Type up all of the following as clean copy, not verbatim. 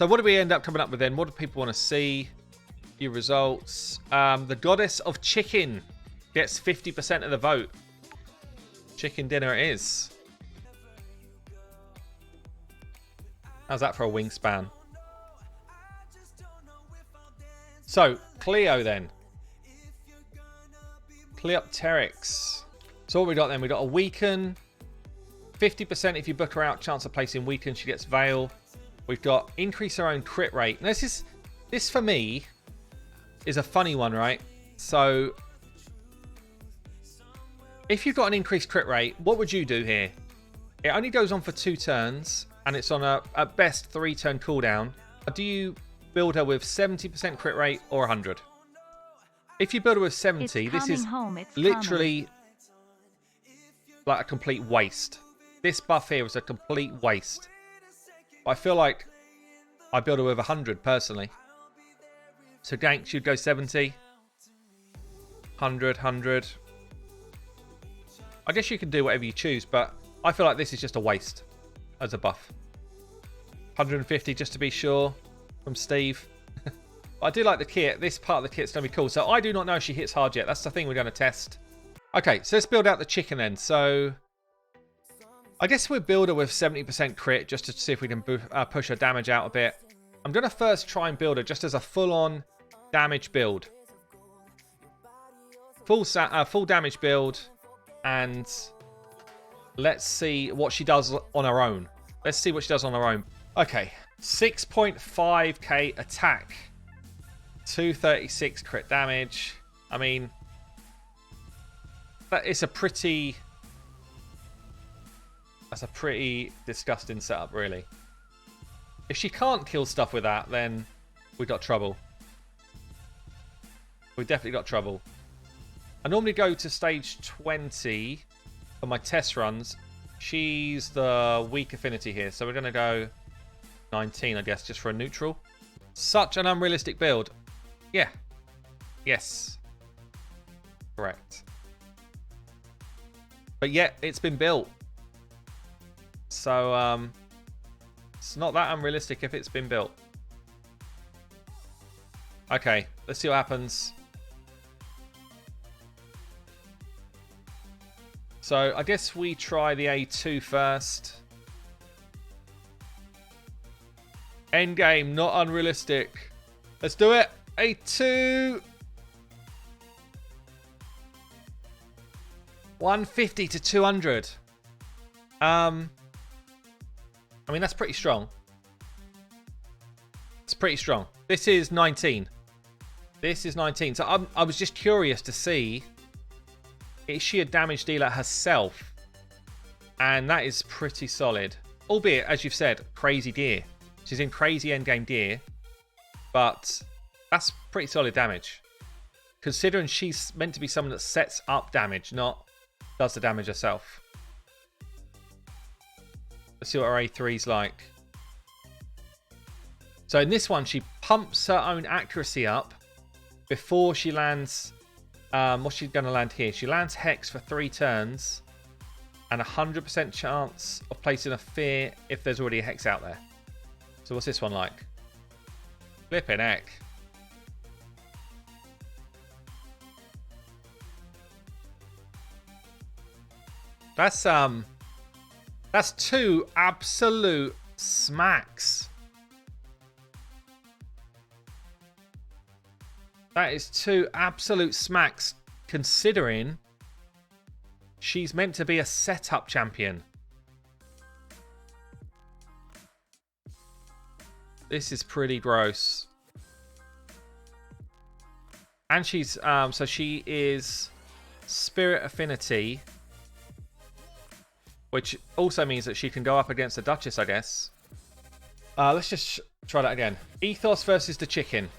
So what do we end up coming up with then? What do people want to see? Few results. The Goddess of Chicken gets 50% of the vote. Chicken dinner it is. How's that for a wingspan? So, Cleo then. Cleopterix. So what we got then? We got a weaken. 50% if you book her out. Chance of placing weaken. She gets veil. We've got increase her own crit rate. Now this for me is a funny one, right? So if you've got an increased crit rate, what would you do here? It only goes on for 2 turns and it's on a at best 3-turn cooldown. Do you build her with 70% crit rate or 100? If you build her with 70, this is literally like a complete waste. This buff here is a complete waste. I feel like I build her with 100 personally. So gank should go 70. 100, 100. I guess you can do whatever you choose, but I feel like this is just a waste as a buff. 150 just to be sure from Steve. I do like the kit. This part of the kit's going to be cool. So I do not know if she hits hard yet. That's the thing we're going to test. Okay, so let's build out the chicken then. So I guess we'll build her with 70% crit just to see if we can push her damage out a bit. I'm going to first try and build her just as a full-on damage build. Full damage build. And let's see what she does on her own. Let's see what she does on her own. Okay, 6.5k attack. 236 crit damage. I mean, that's a pretty disgusting setup, really. If she can't kill stuff with that, then we got trouble. We definitely got trouble. I normally go to stage 20 for my test runs. She's the weak affinity here, so we're going to go 19, I guess, just for a neutral. Such an unrealistic build. Yeah. Yes. Correct. But yet, it's been built. So, it's not that unrealistic if it's been built. Okay, let's see what happens. So, I guess we try the A2 first. Endgame, not unrealistic. Let's do it. A2. 150 to 200. I mean, that's pretty strong. It's pretty strong. This is 19. This is 19. So I was just curious to see, is she a damage dealer herself? And that is pretty solid. Albeit, as you've said, crazy deer. She's in crazy endgame deer. But that's pretty solid damage. Considering she's meant to be someone that sets up damage, not does the damage herself. Let's see what her A3's like. So in this one, she pumps her own accuracy up before she lands. What's she going to land here? She lands Hex for 3 turns and 100% chance of placing a fear if there's already a Hex out there. So what's this one like? Flippin' heck. That's 2 absolute smacks. That is 2 absolute smacks, considering she's meant to be a setup champion. This is pretty gross. And she's so she is Spirit Affinity, which also means that she can go up against the Duchess, I guess. Let's just try that again. Ethos versus the chicken.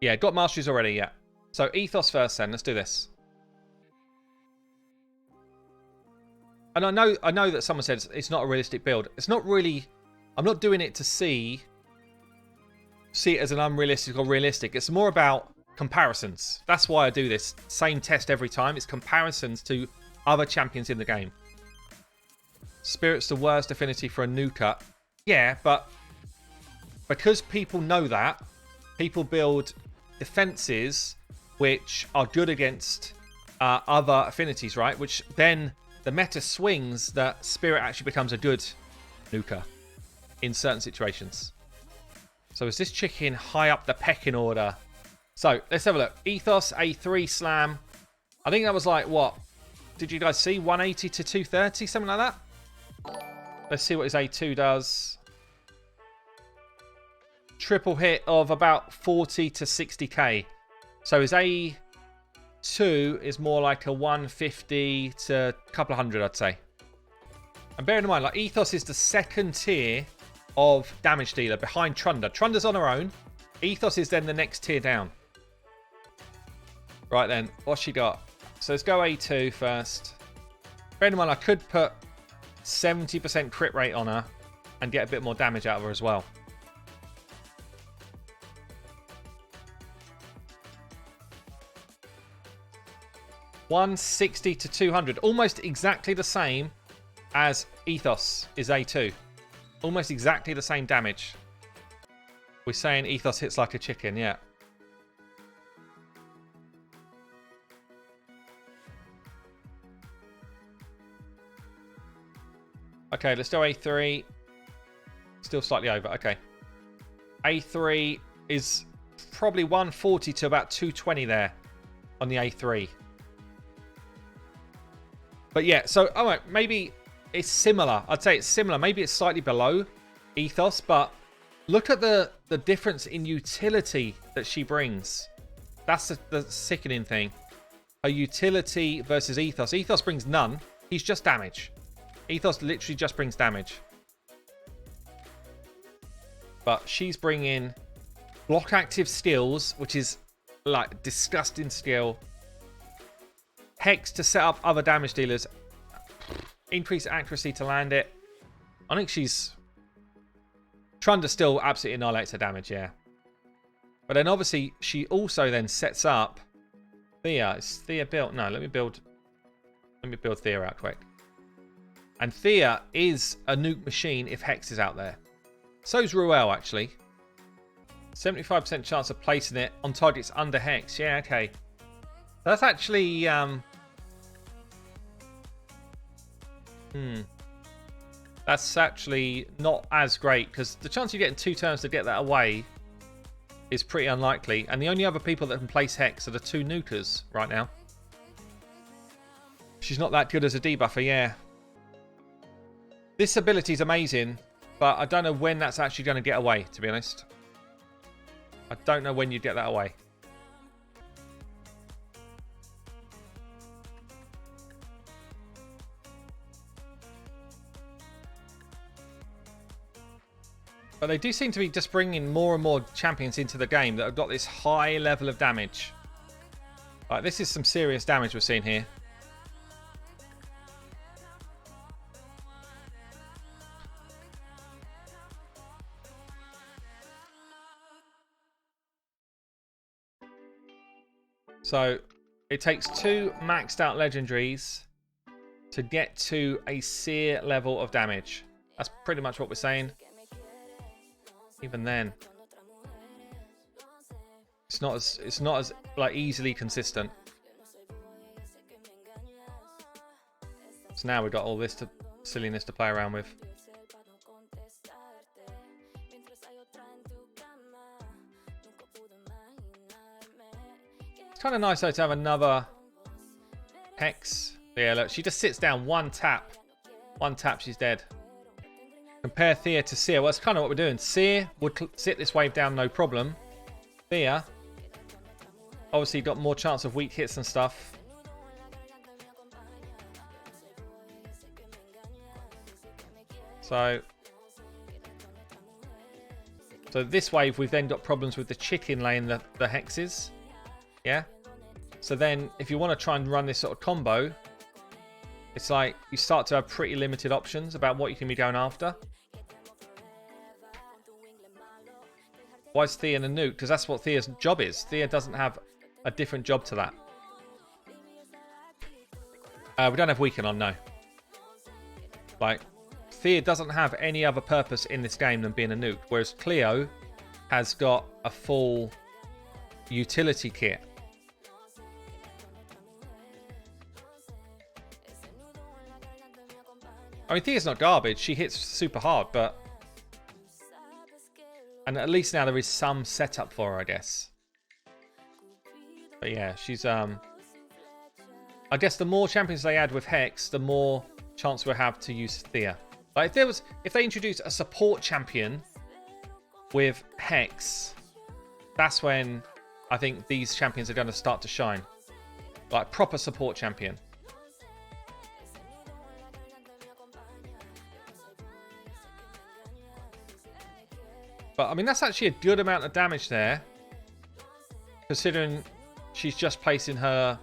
Yeah, got masteries already, yeah. So Ethos first then, let's do this. And I know that someone said it's not a realistic build. It's not really, I'm not doing it to see it as an unrealistic or realistic. It's more about comparisons. That's why I do this same test every time. It's comparisons to other champions in the game. Spirit's the worst affinity for a nuker. Yeah, but because people know that, people build defenses which are good against other affinities, right? Which then the meta swings that Spirit actually becomes a good nuker in certain situations. So is this chicken high up the pecking order? So let's have a look. Ethos, A3 slam. I think that was like, what? Did you guys see? 180 to 230, something like that? Let's see what his A2 does. Triple hit of about 40 to 60k. So his A2 is more like a 150 to a couple of hundred, I'd say. And bearing in mind, like, Ethos is the second tier of damage dealer behind Trunda. Trunda's on her own. Ethos is then the next tier down. Right then, what's she got? So let's go A2 first. Bearing in mind, I could put 70% crit rate on her and get a bit more damage out of her as well. $160 to 200. Almost exactly the same as Ethos is A2. Almost exactly the same damage. We're saying Ethos hits like a chicken, yeah. Okay, let's do A3. Still slightly over, okay. A3 is probably 140 to about 220 there on the A3. But yeah, so, all right, maybe it's similar. I'd say it's similar. Maybe it's slightly below Ethos, but look at the difference in utility that she brings. That's the sickening thing. Her utility versus Ethos. Ethos brings none. He's just damage. Ethos literally just brings damage. But she's bringing block active skills, which is like disgusting skill. Hex to set up other damage dealers. Increase accuracy to land it. I think she's... Trunda still absolutely annihilates her damage, yeah. But then obviously she also then sets up Thea. Is Thea built? No, let me build Thea out quick. And Thea is a nuke machine if Hex is out there. So's Ruel, actually. 75% chance of placing it on targets under Hex. Yeah, okay. That's actually... That's actually not as great, because the chance you get in 2 turns to get that away is pretty unlikely. And the only other people that can place Hex are the 2 nukers right now. She's not that good as a debuffer, yeah. This ability is amazing, but I don't know when that's actually going to get away, to be honest. I don't know when you get that away. But they do seem to be just bringing more and more champions into the game that have got this high level of damage. Like, this is some serious damage we're seeing here. So, it takes 2 maxed out legendaries to get to a seer level of damage. That's pretty much what we're saying. Even then, it's not as like easily consistent. So now we've got all this silliness to play around with. It's kind of nice though to have another Hex. Yeah, look, she just sits down, one tap, she's dead. Compare Thea to Seer. Well, that's kind of what we're doing. Seer would sit this wave down, no problem. Thea, obviously, got more chance of weak hits and stuff. So this wave, we've then got problems with the chicken laying the hexes. Yeah. So then, if you want to try and run this sort of combo, it's like you start to have pretty limited options about what you can be going after. Why is Thea in a nuke? Because that's what Thea's job is. Thea doesn't have a different job to that. We don't have weaken on, no. Like, Thea doesn't have any other purpose in this game than being a nuke, whereas Cleo has got a full utility kit. I mean, Thea's not garbage. She hits super hard, but... And at least now there is some setup for her, I guess. But yeah, she's... I guess the more champions they add with Hex, the more chance we'll have to use Thea. Like if they introduce a support champion with Hex, that's when I think these champions are going to start to shine. Like proper support champion. But I mean, that's actually a good amount of damage there, considering she's just placing a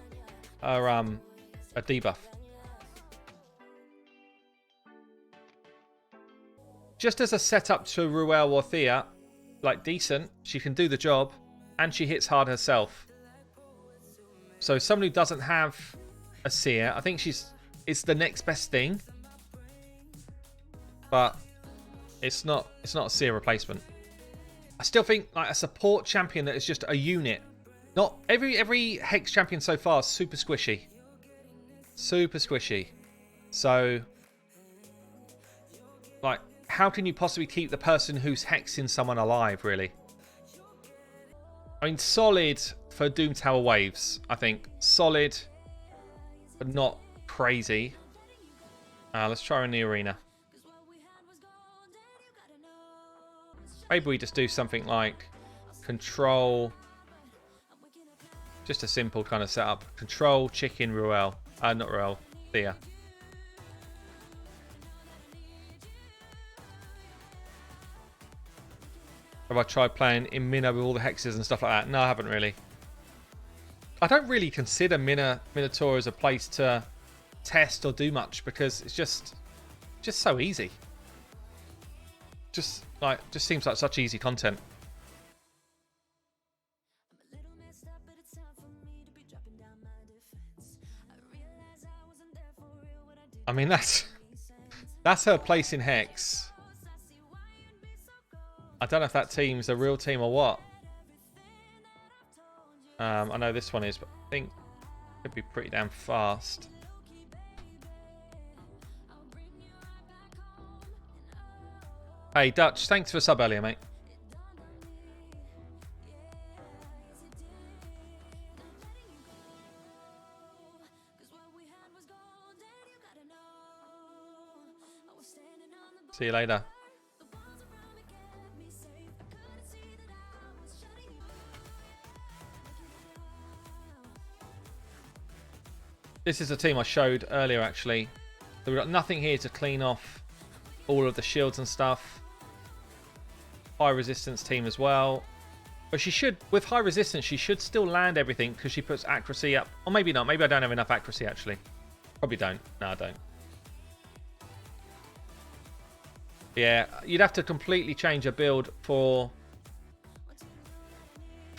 debuff. Just as a setup to Ruel or Thea, like decent, she can do the job, and she hits hard herself. So someone who doesn't have a Seer, I think it's the next best thing, but it's not a Seer replacement. I still think like a support champion that is just a unit. Not every Hex champion so far is super squishy. Super squishy. So like how can you possibly keep the person who's hexing someone alive, really? I mean, solid for Doom Tower waves, I think. Solid, but not crazy. Let's try her in the arena. Maybe we just do something like control. Just a simple kind of setup. Control, chicken, Ruel. Not Ruel, Thea. Have I tried playing in Mina with all the hexes and stuff like that? No, I haven't really. I don't really consider Minotaur as a place to test or do much because it's just so easy. Just seems like such easy content. I mean, that's her place in Hex. I don't know if that team's a real team or what. I know this one is, but I think it could be pretty damn fast. Hey, Dutch, thanks for a sub earlier, mate. See you later. This is a team I showed earlier, actually. So we've got nothing here to clean off all of the shields and stuff. High resistance team as well. But she should, with high resistance, she should still land everything because she puts accuracy up. Or maybe not. Maybe I don't have enough accuracy, actually. Probably don't. No, I don't. Yeah, you'd have to completely change a build for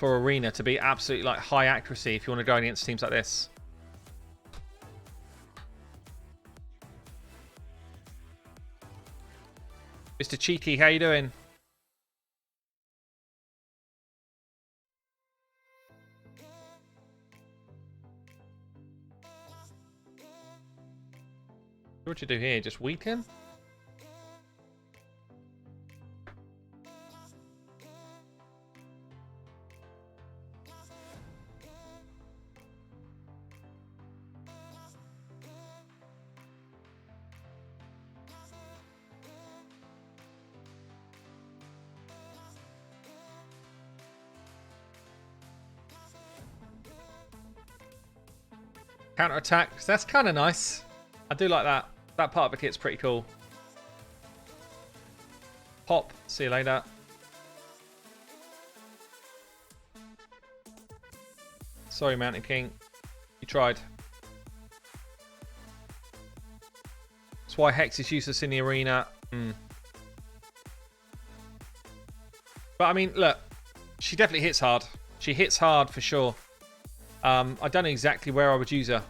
Arena to be absolutely like high accuracy if you want to go against teams like this. Mr. Cheeky, how you doing? What you do here? Just weaken? Counter attack. That's kind of nice. I do like that. That part of the kit's pretty cool. Pop. See you later. Sorry, Mountain King. You tried. That's why Hex is useless in the arena. But I mean, look. She definitely hits hard. She hits hard for sure. I don't know exactly where I would use her.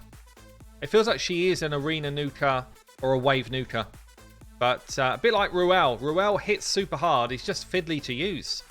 It feels like she is an arena nuker or a wave nuker. But a bit like Ruel. Ruel hits super hard. He's just fiddly to use.